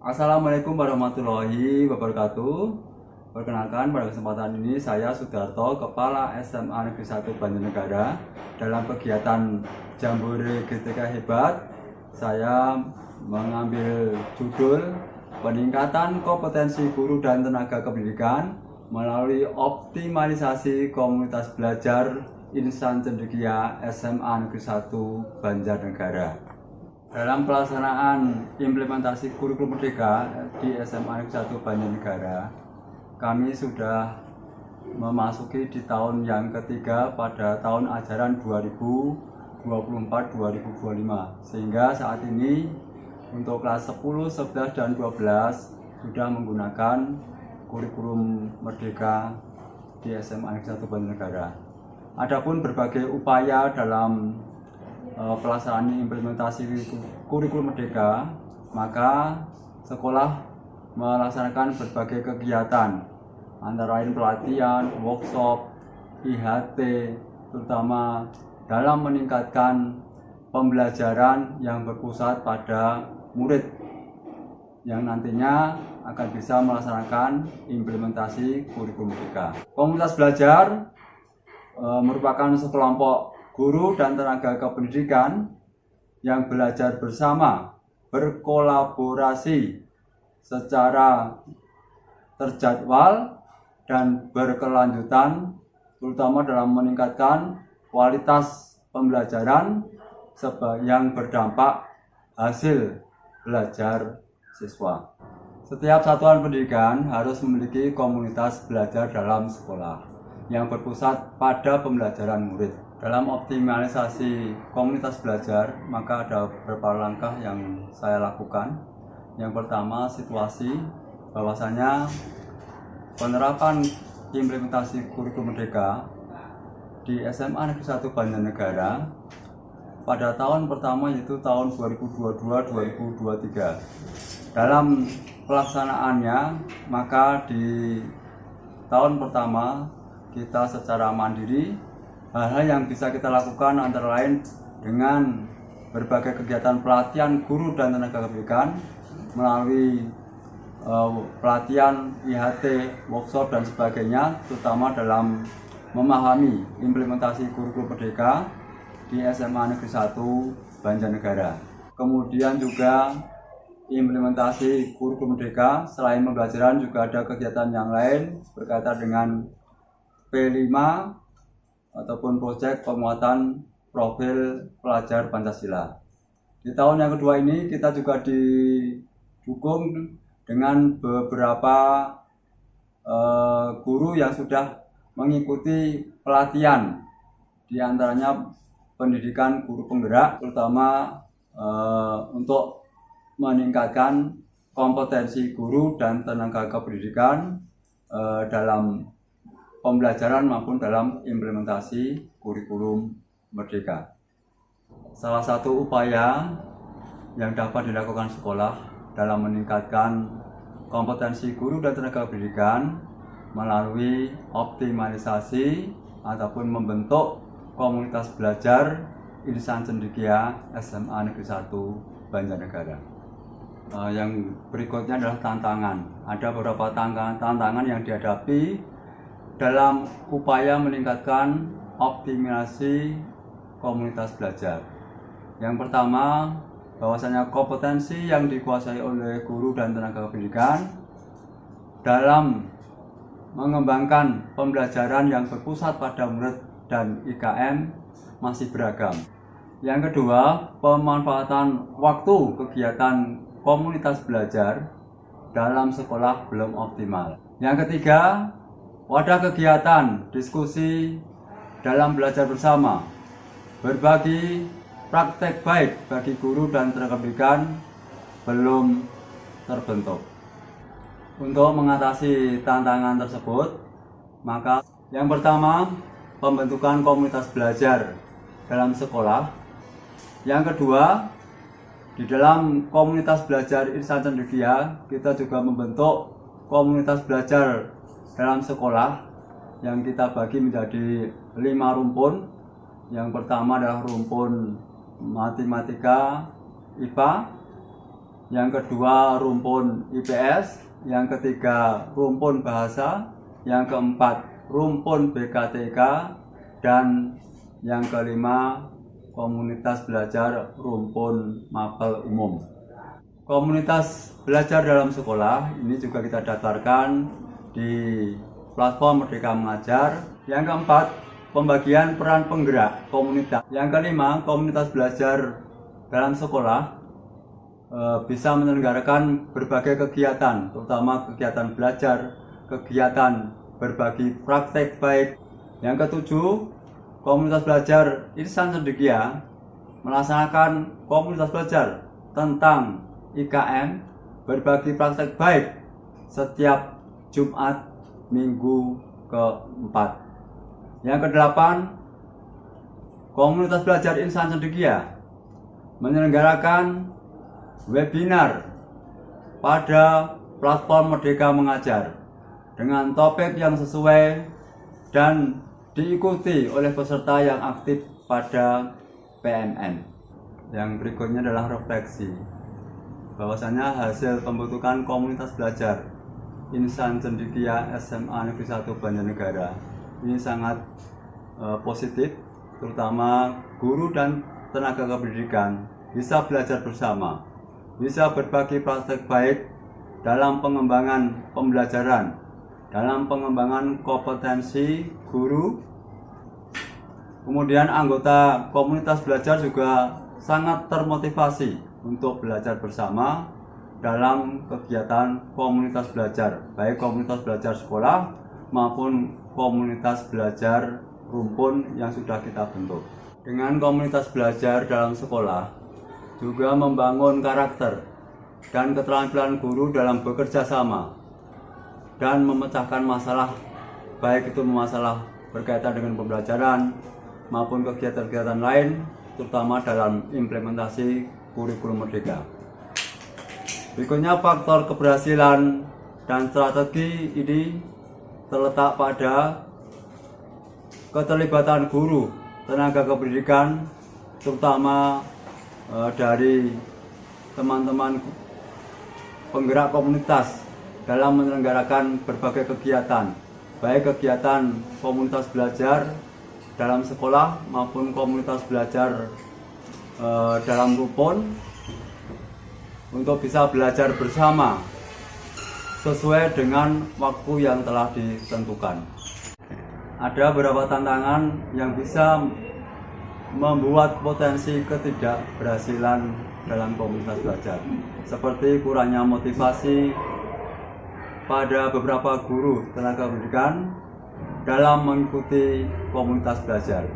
Assalamualaikum warahmatullahi wabarakatuh. Perkenalkan, pada kesempatan ini saya Sudarto, Kepala SMA Negeri 1 Banjarnegara. Dalam kegiatan Jambore GTK Hebat, saya mengambil judul peningkatan kompetensi guru dan tenaga kependidikan melalui optimalisasi komunitas belajar Insan Cendekia SMA Negeri 1 Banjarnegara. Dalam pelaksanaan implementasi kurikulum merdeka di SMA Negeri 1 Banjarnegara, kami sudah memasuki di tahun yang ketiga pada tahun ajaran 2024-2025, sehingga saat ini untuk kelas 10, 11, dan 12 sudah menggunakan kurikulum merdeka di SMA Negeri 1 Banjarnegara. Adapun berbagai upaya dalam pelaksanaan implementasi kurikulum merdeka, maka sekolah melaksanakan berbagai kegiatan antara lain pelatihan, workshop, IHT, terutama dalam meningkatkan pembelajaran yang berpusat pada murid yang nantinya akan bisa melaksanakan implementasi kurikulum merdeka. Komunitas belajar merupakan sekelompok guru dan tenaga kependidikan yang belajar bersama, berkolaborasi secara terjadwal dan berkelanjutan, terutama dalam meningkatkan kualitas pembelajaran yang berdampak hasil belajar siswa. Setiap satuan pendidikan harus memiliki komunitas belajar dalam sekolah yang berpusat pada pembelajaran murid. Dalam optimalisasi komunitas belajar, maka ada beberapa langkah yang saya lakukan. Yang pertama, situasi bahwasanya penerapan implementasi kurikulum merdeka di SMA Negeri 1 Banjarnegara pada tahun pertama, yaitu tahun 2022-2023. Dalam pelaksanaannya, maka di tahun pertama kita secara mandiri, hal-hal yang bisa kita lakukan antara lain dengan berbagai kegiatan pelatihan guru dan tenaga kependidikan melalui pelatihan IHT, workshop, dan sebagainya, terutama dalam memahami implementasi kurikulum merdeka di SMA Negeri 1 Banjarnegara. Kemudian juga implementasi kurikulum merdeka, selain pembelajaran juga ada kegiatan yang lain berkaitan dengan P5 ataupun proyek penguatan profil pelajar Pancasila. Di tahun yang kedua ini kita juga didukung dengan beberapa guru yang sudah mengikuti pelatihan, di antaranya pendidikan guru penggerak, terutama untuk meningkatkan kompetensi guru dan tenaga kependidikan dalam pembelajaran maupun dalam implementasi kurikulum merdeka. Salah satu upaya yang dapat dilakukan sekolah dalam meningkatkan kompetensi guru dan tenaga pendidikan melalui optimalisasi ataupun membentuk komunitas belajar Insan Cendekia SMA Negeri 1 Banjarnegara. Yang berikutnya adalah tantangan. Ada beberapa tantangan yang dihadapi dalam upaya meningkatkan optimalisasi komunitas belajar. Yang pertama, bahwasanya kompetensi yang dikuasai oleh guru dan tenaga pendidikan dalam mengembangkan pembelajaran yang berpusat pada murid dan IKM masih beragam. Yang kedua, pemanfaatan waktu kegiatan komunitas belajar dalam sekolah belum optimal. Yang ketiga, wadah kegiatan diskusi dalam belajar bersama, berbagi praktek baik bagi guru dan tenaga pendidikan belum terbentuk. Untuk mengatasi tantangan tersebut, maka yang pertama, pembentukan komunitas belajar dalam sekolah. Yang kedua, di dalam komunitas belajar Insan Cendekia, kita juga membentuk komunitas belajar dalam sekolah yang kita bagi menjadi 5 rumpun. Yang pertama adalah rumpun matematika IPA, yang kedua rumpun IPS, yang ketiga rumpun bahasa, yang keempat rumpun BKTK, dan yang kelima komunitas belajar rumpun mapel umum. Komunitas belajar dalam sekolah ini juga kita daftarkan di platform Merdeka Mengajar. Yang keempat, pembagian peran penggerak komunitas. Yang kelima, komunitas belajar dalam sekolah bisa menyelenggarakan berbagai kegiatan, terutama kegiatan belajar, kegiatan berbagi praktek baik. Yang ketujuh, komunitas belajar Insan Cendekia melaksanakan komunitas belajar tentang IKM berbagi praktek baik setiap Jumat minggu keempat. Yang kedelapan, komunitas belajar Insan Cendekia menyelenggarakan webinar pada platform Merdeka Mengajar dengan topik yang sesuai dan diikuti oleh peserta yang aktif pada PMN. Yang berikutnya adalah refleksi bahwasanya hasil pembentukan komunitas belajar Insan Cendekia SMA Negeri 1 Banjarnegara ini sangat positif, terutama guru dan tenaga kependidikan bisa belajar bersama, bisa berbagi praktek baik dalam pengembangan pembelajaran, dalam pengembangan kompetensi guru. Kemudian anggota komunitas belajar juga sangat termotivasi untuk belajar bersama dalam kegiatan komunitas belajar, baik komunitas belajar sekolah maupun komunitas belajar rumpun yang sudah kita bentuk. Dengan komunitas belajar dalam sekolah juga membangun karakter dan keterampilan guru dalam bekerja sama dan memecahkan masalah, baik itu masalah berkaitan dengan pembelajaran maupun kegiatan-kegiatan lain, terutama dalam implementasi kurikulum Merdeka. Berikutnya, faktor keberhasilan dan strategi ini terletak pada keterlibatan guru, tenaga kependidikan, terutama dari teman-teman penggerak komunitas dalam menyelenggarakan berbagai kegiatan, baik kegiatan komunitas belajar dalam sekolah maupun komunitas belajar dalam rumpun, untuk bisa belajar bersama sesuai dengan waktu yang telah ditentukan. Ada beberapa tantangan yang bisa membuat potensi ketidakberhasilan dalam komunitas belajar, seperti kurangnya motivasi pada beberapa guru tenaga pendidikan dalam mengikuti komunitas belajar.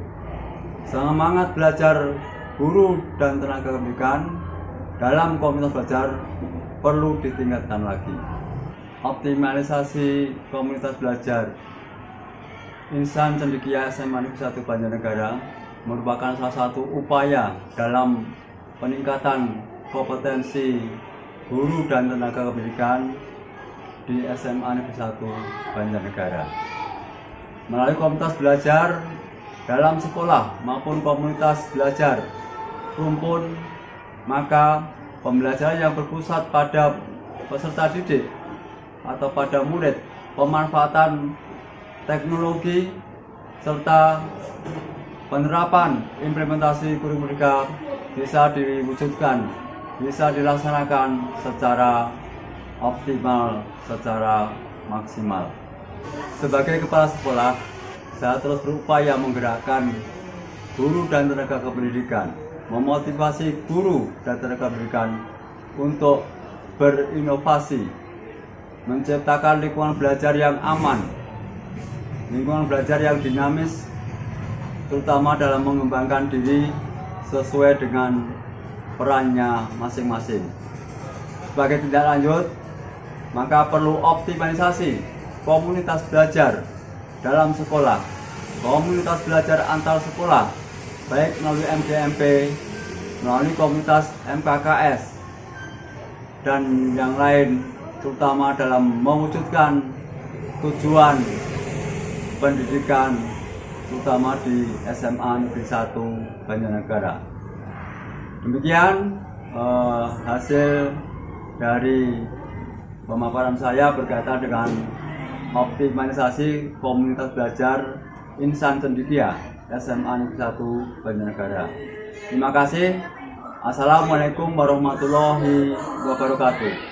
Semangat belajar guru dan tenaga pendidikan dalam komunitas belajar perlu ditingkatkan lagi. Optimalisasi komunitas belajar Insan Cendekia SMA Negeri 1 Banjarnegara merupakan salah satu upaya dalam peningkatan kompetensi guru dan tenaga pendidikan di SMA Negeri 1 Banjarnegara. Melalui komunitas belajar dalam sekolah maupun komunitas belajar rumpun, maka pembelajaran yang berpusat pada peserta didik atau pada murid, pemanfaatan teknologi serta penerapan implementasi kurikulum Merdeka bisa diwujudkan, bisa dilaksanakan secara optimal, secara maksimal. Sebagai kepala sekolah, saya terus berupaya menggerakkan guru dan tenaga kependidikan, memotivasi guru dan tenaga pendidikan untuk berinovasi, menciptakan lingkungan belajar yang aman, lingkungan belajar yang dinamis, terutama dalam mengembangkan diri sesuai dengan perannya masing-masing. Sebagai tindak lanjut, maka perlu optimalisasi komunitas belajar dalam sekolah, komunitas belajar antar sekolah, baik melalui MDMP, melalui komunitas MKKS, dan yang lain, terutama dalam mewujudkan tujuan pendidikan, terutama di SMA Negeri 1 Banjarnegara. Demikian hasil dari pemaparan saya berkaitan dengan optimalisasi komunitas belajar Insan Cendekia SMA Negeri 1 Banjarnegara. Terima kasih. Assalamualaikum warahmatullahi wabarakatuh.